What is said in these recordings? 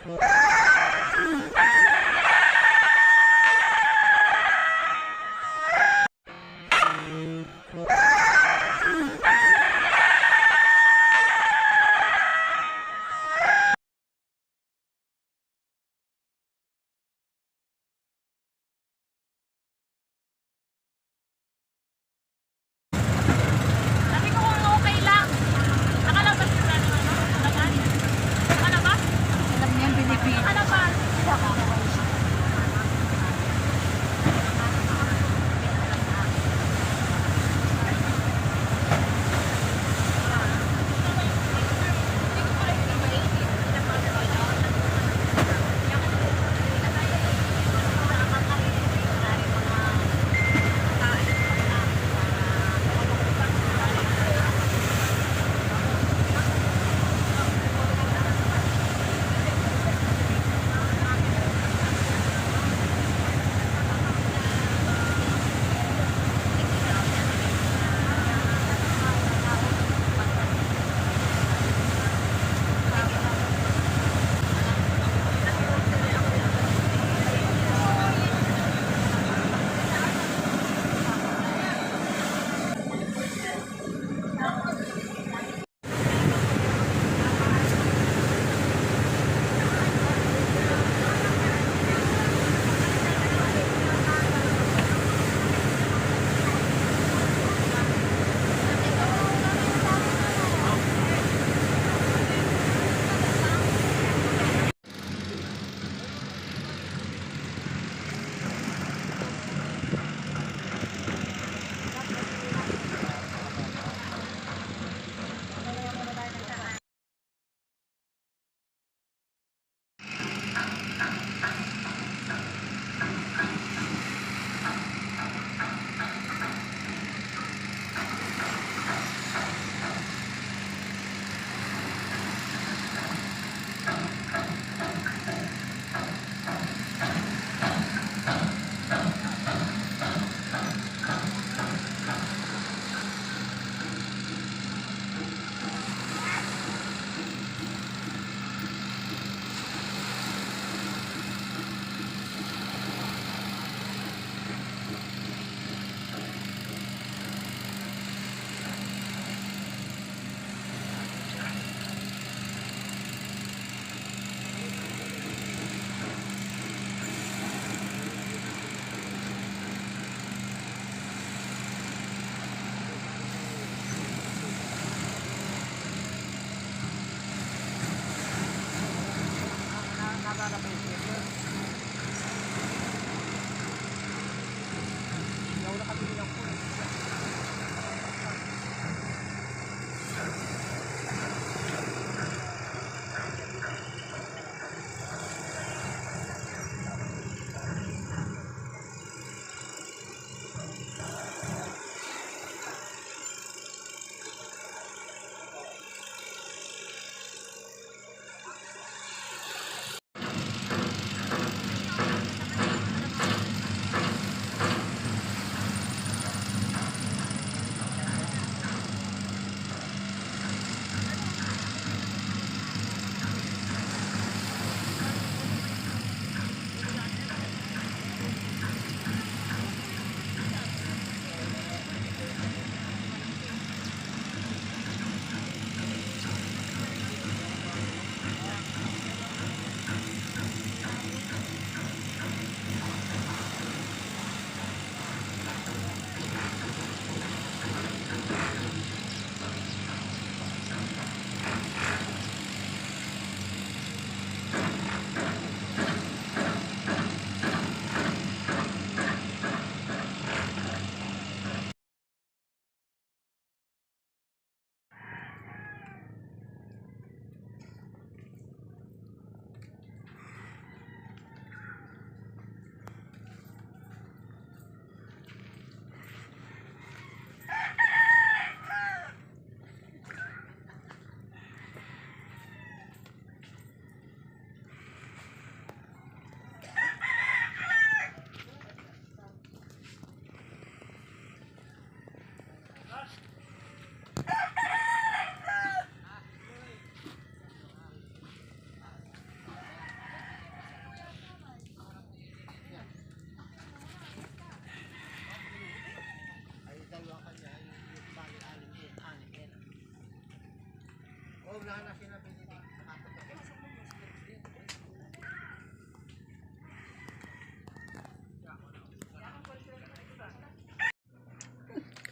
Sabi ko kung okay lang. Nakalabas na ano? Nakalabas? Alam niya, Pilipino.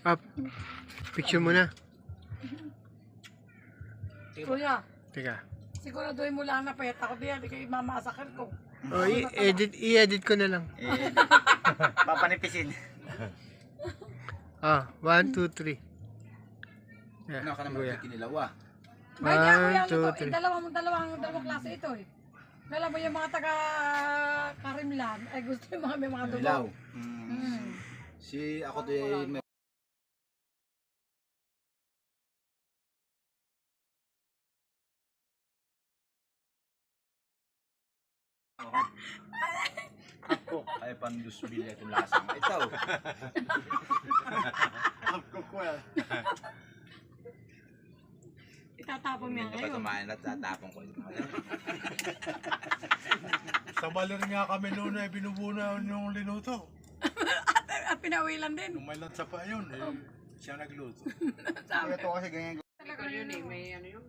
Up. Picture mo na. Kuya, Teka. siguraduhin mo lang na payat ako diyan, di kayo mamasakan ko. Oh, i-edit ko na lang. Papanipisin. Ah, 1, 2, 3. Yeah, Ano ka naman kuya. kinilawa? May niya kuya, 1, ano 2, to, 3. dalawang klase ito eh. Alam mo yung mga taga Karimlan, ay gusto yung mga may mga dugo. Ilaw. Hmm. Ako to ay ako ay pandusbil itong lasang ito. Ako ko. Itatapon niya Hindi pa ngayon. tumain at tatapon ko. Sa baler nga kami noon ay binubuna yung linuto. At pinawilan din. Nung may lansa pa yun, siya nagluto. Ito kasi ganyan. Talaga yun eh, may ano yun.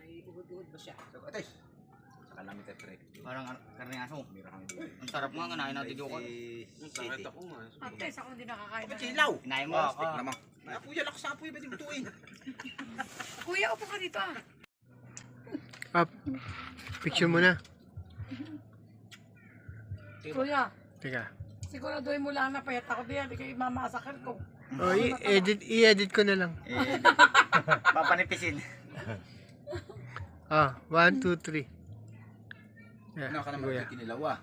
May uhod-uhod ba siya? So, ate. Sa kalamit at pre. Parang karne aso. Mira kami doon. Ang sarap nga, kanain natin doon. Ang sakit ako nga. Ate, sa kung di nakakain. Ba't silaw? Kinain mo, stick naman. Kuya, lakas sa apoy, ba't yung tuwin? Kuya, upo ka dito ah. Up. Picture mo na. Kuya, Teka. siguraduhin mo lang na payat ako diyan, di kayo mamasakan ko. Oh, i-edit ko na lang. Papanipisin. Ah, 1, 2, 3. Yeah, Ano ka naman kuya. kinilawa?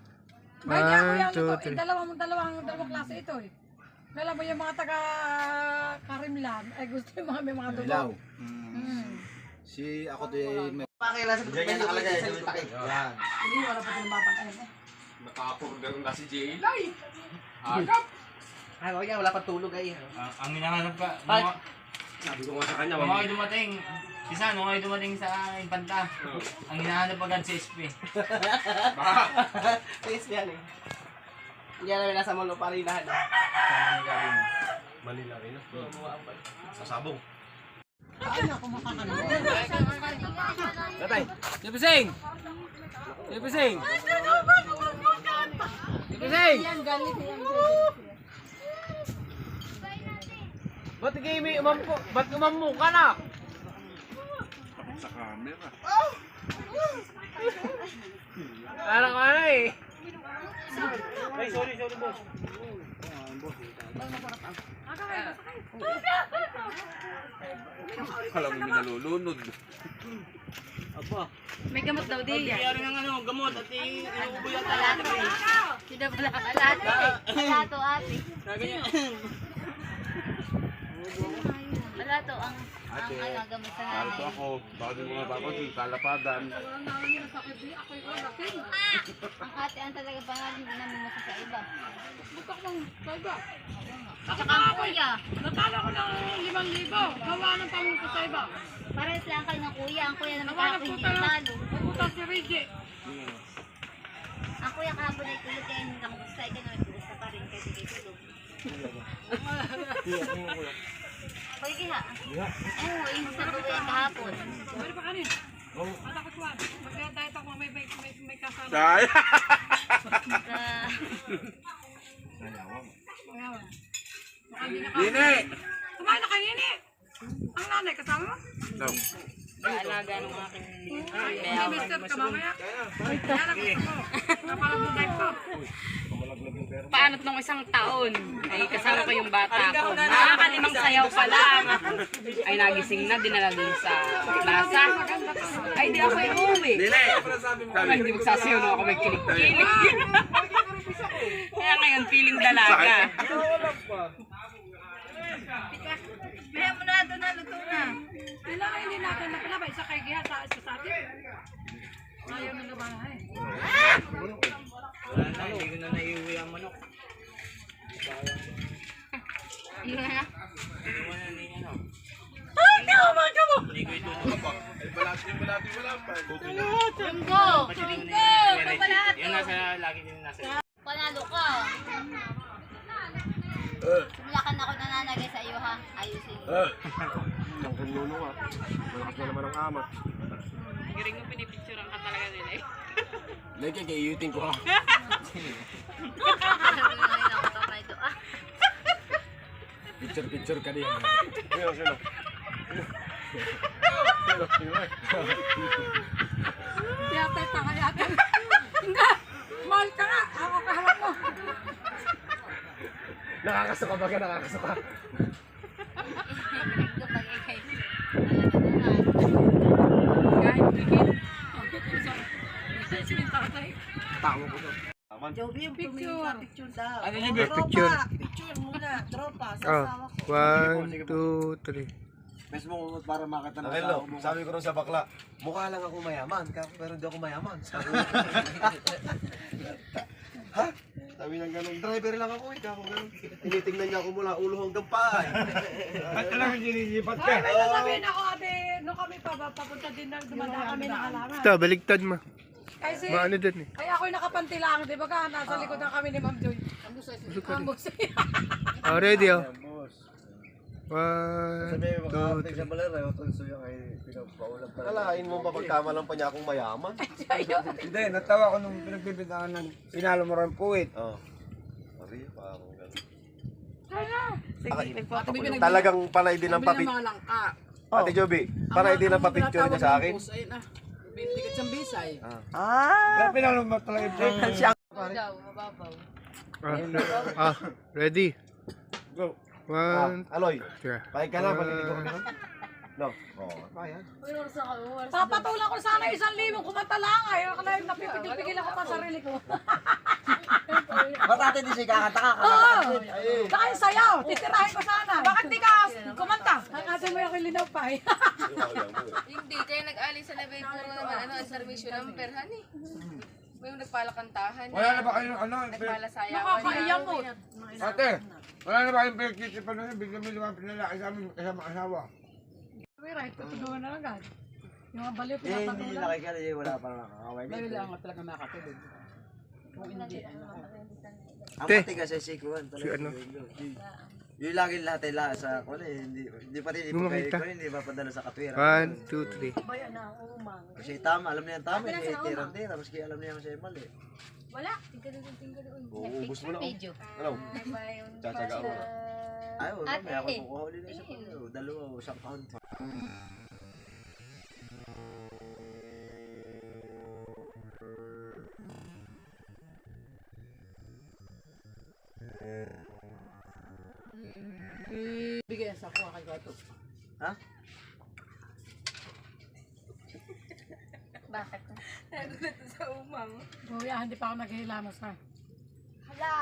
May niya kuya, 1, ano 2, to, 3. dalawang klase ito eh. Alam mo yung mga taga Karimlan, ay gusto yung mga may mga dugo. Ilaw. Hmm. Ako to ay pakila sa ganyan nakalagay. Yan. Hindi, wala pa din mapakain eh. Nakapurder na si Jaylay. Agap. Ay, wag yan, wala pa tulog ay. Ang hinahanap ka, Sabi ko nga sa kanya, nung kayo dumating, isa, nung kayo dumating sa Infanta, ang hinahanap agad si SP. Please yan eh. Hindi namin nasa Monoparinahan. Manila rin. Sa sabong. Tatay! Sipusing! Sipusing! Sipusing! Ba't umampo ka na? Sa camera. Parang ano eh. Ay, sorry boss. Alam mo, nalulunod. May gamot daw di yan. Kaya rin ang ano, gamot at inuubo yung talate. Sino pala? Alate. Alato ate. Alato ang ano, gamot sa Parang nanay. ako, bakit mo nga ako di kalapadan. Ang ate ang talaga pangalan, hindi namin masa sa iba. Butak ng baga. Tsaka ang kuya. Natala ko ng 5,000. Gawa ng pamunta sa iba. Pares lang kayo ng kuya. Ang kuya naman Gawa ng kahapon hindi puta natalo. Pupunta si Reggie. Ang kuya kahapon ay tulog kaya hindi nakamusta. Ikaw na nagpusta pa rin kasi kayo tulog. Pwede ha? Oo, yung sa kuya kahapon. Pwede pa kanin? Matakot ko. Mag-diet ako may kasama. Dahil. Dine! Kumain na kayo ni. Ang nanay kasama mo? Alaga ng aking Hindi mister ka mamaya. Kaya na gusto ko. Napalag mo diet ko. Paano't nung isang taon ay kasama ko yung bata ko. Nakakalimang sayaw pa lang. Ay nagising na, dinala dun sa plaza. Ay di ako iuwi. Ay hindi magsasayaw na ako may kilig-kilig. Kaya ngayon feeling dalaga. Kaya mo na doon na, luto na. Kailangan hindi natin napalabay sa kay Giha sa atin. Ayaw na lumahay. Wala na, hindi ko na naiuwi ang manok. Yun na. Lunggo! Lunggo! Papalato! Yan nasa, lagi din nasa. Panalo ka. Simula ka na ako nananagay sa iyo ha. Ayusin. Ang kanuno nga. Malakas na naman ang ama. Galing mo pinipicturean ka talaga nila eh. Lagi kayutin ko ha. Picture ka din. Sino? Yata, tanga yata. Hindi! Mahal ka nga! Ako kaharap mo! Nakakasuka ba ka? Nakakasuka. Kahit bigil. Sino yung tatay? Tama ko to. Picture. Ano yung Picture. Picture muna, tropa, sa Ah, asawa ko. 1, 2, 3. Best mo para makita ng Hello, tao mo. sabi ko rin sa bakla, mukha lang ako mayaman, pero hindi ako mayaman. Ha? Sabi ng ganun, driver lang ako, ikaw ako ganun. Tinitingnan niya ako mula ulo hanggang paa. At talagang sinisipat Ay, may sasabihin ako ate, nung kami papunta din na dumadaan kami ng halaman. Ito, baligtad mo. Kasi, Maano dun eh. ay ako'y nakapanti lang, di ba ka? Nasa likod na kami ni Ma'am Joy. Ambos. Oh, ready oh. Boss. 1, Sabi mo, 2, makarating sa balera, yung tunso yung ay pinagpaulam pa. Kalain mo mapagkamalang pa niya akong mayaman. Hindi, natawa ko nung pinagbibintangan ng pinalo mo rin puwit. Oo. Sabi, parang ganun. Sige, nagpapapicture. Talagang panay din ang Sabi ng papit. mga langka. Ate Joby, panay din ang papicture niya sa akin. Ayun na. Bintikit sa bisay. Kaya pinalo mo talaga yung Daw, mababaw. Ready? Go. 1, Aloy, 2, pakig ka na, pag-ibig ko ka. No. Oo, bayan. Uy, oras ako, oras. Papatulan ko sana 1,000 kumanta lang ay. Kaya napipigil-pigil ako pa sarili ko. Ba't ate di siya kakanta ka? Oo! Saka yung sayaw, titirahin ko sana. Bakit di ka kumanta? Ang asin mo yung linaw pa eh. Hindi, kaya nag-alis sa level puro naman, ano, servisyo ng perhan eh. May yung nagpalakantahan. Wala na ba kayong ano? Nagpalasayawan. Nakakaiyak mo. Ate, wala na ba kayong pinagkisipan na bigla may lumang pinalaki sa amin kasama asawa? May right, tutulungan na lang. Yung mga baliw, Eh, hindi pinapatulan. nila kaya wala pa nakakaway dito. Kailangan talaga makatulog. Kung hindi, Ang Te. pati kasi si Kuan Si ano? Yung lagi lahat ay lahat sa Kuan eh. Hindi pati Gumakita. hindi mapadala sa katwira. 1, 2, 3. bayan na, umang. Kasi tama, alam niya tama eh. Tira-tira, maski alam niya masaya mali. Wala, tingka doon. Uubos mo na. Video. Ano? Tsatsaga mo na. Ay, wala, Ate, may ako kukuha ulit na isa pa. Dalawa o isang pound. Bigay sa kuha kay Gato. Ha? Bakit? Sa umang. Kuya, hindi pa ako naghihilamos ha. Hala!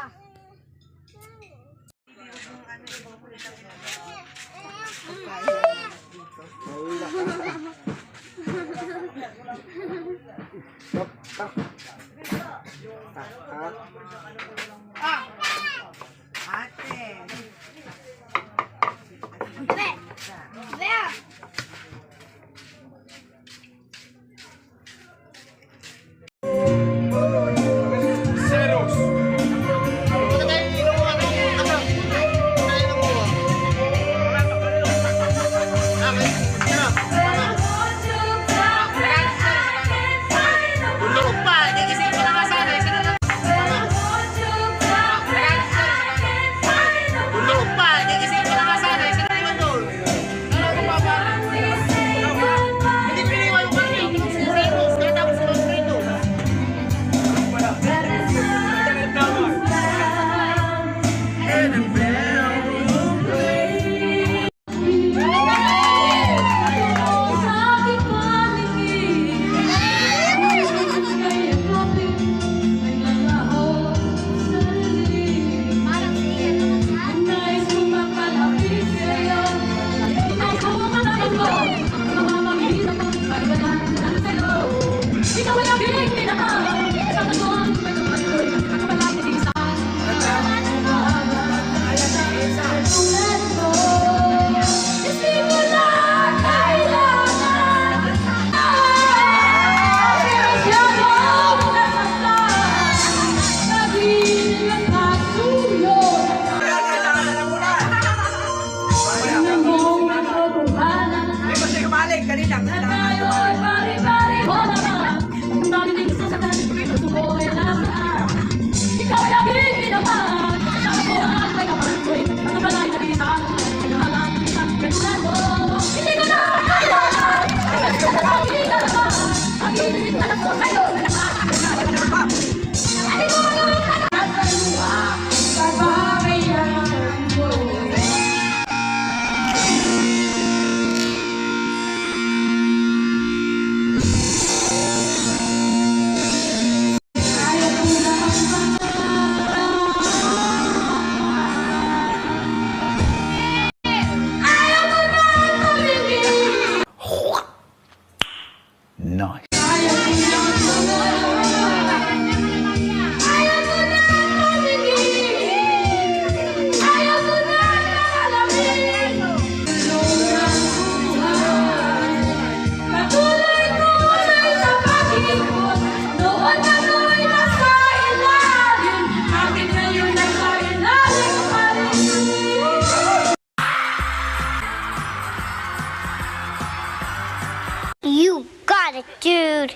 You got it, dude.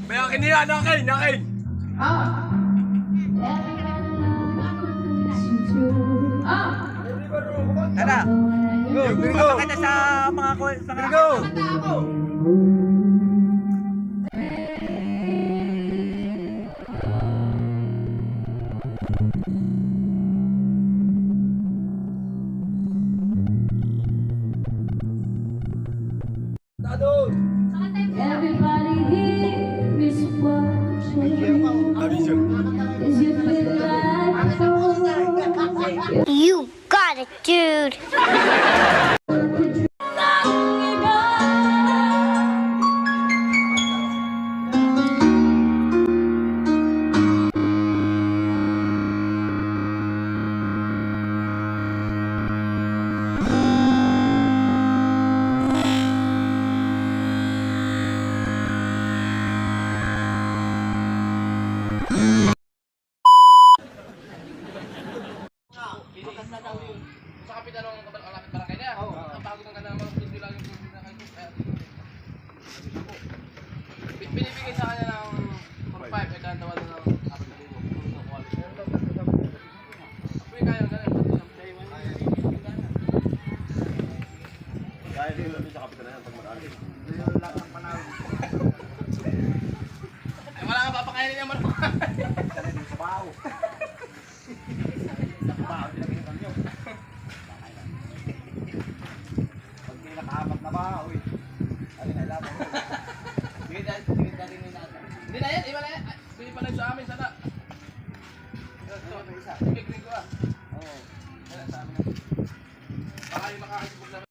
May akin nila, akin! Tara! Go! Papakita sa mga go! Everybody here is watching. You got it, dude. Sa kapitan ng kapalapit barangay niya. Ang pagod ng ganda naman, hindi lang yung binibigay sa kanya ng 4-5, eh kantawa na ng 4,000. Apoy kaya ng ganun. Kaya din natin sa kapitan na yan pag mag-alit. Ay wala nga papakainin niya man. Sa baho. Pag pinakahamak na baho, alin na laban. Hindi na yan, iba na yan. Bili pa lang sa amin sana. isa. Bigay ko ah. Oo. Wala sa amin. Baka yung makakasibog na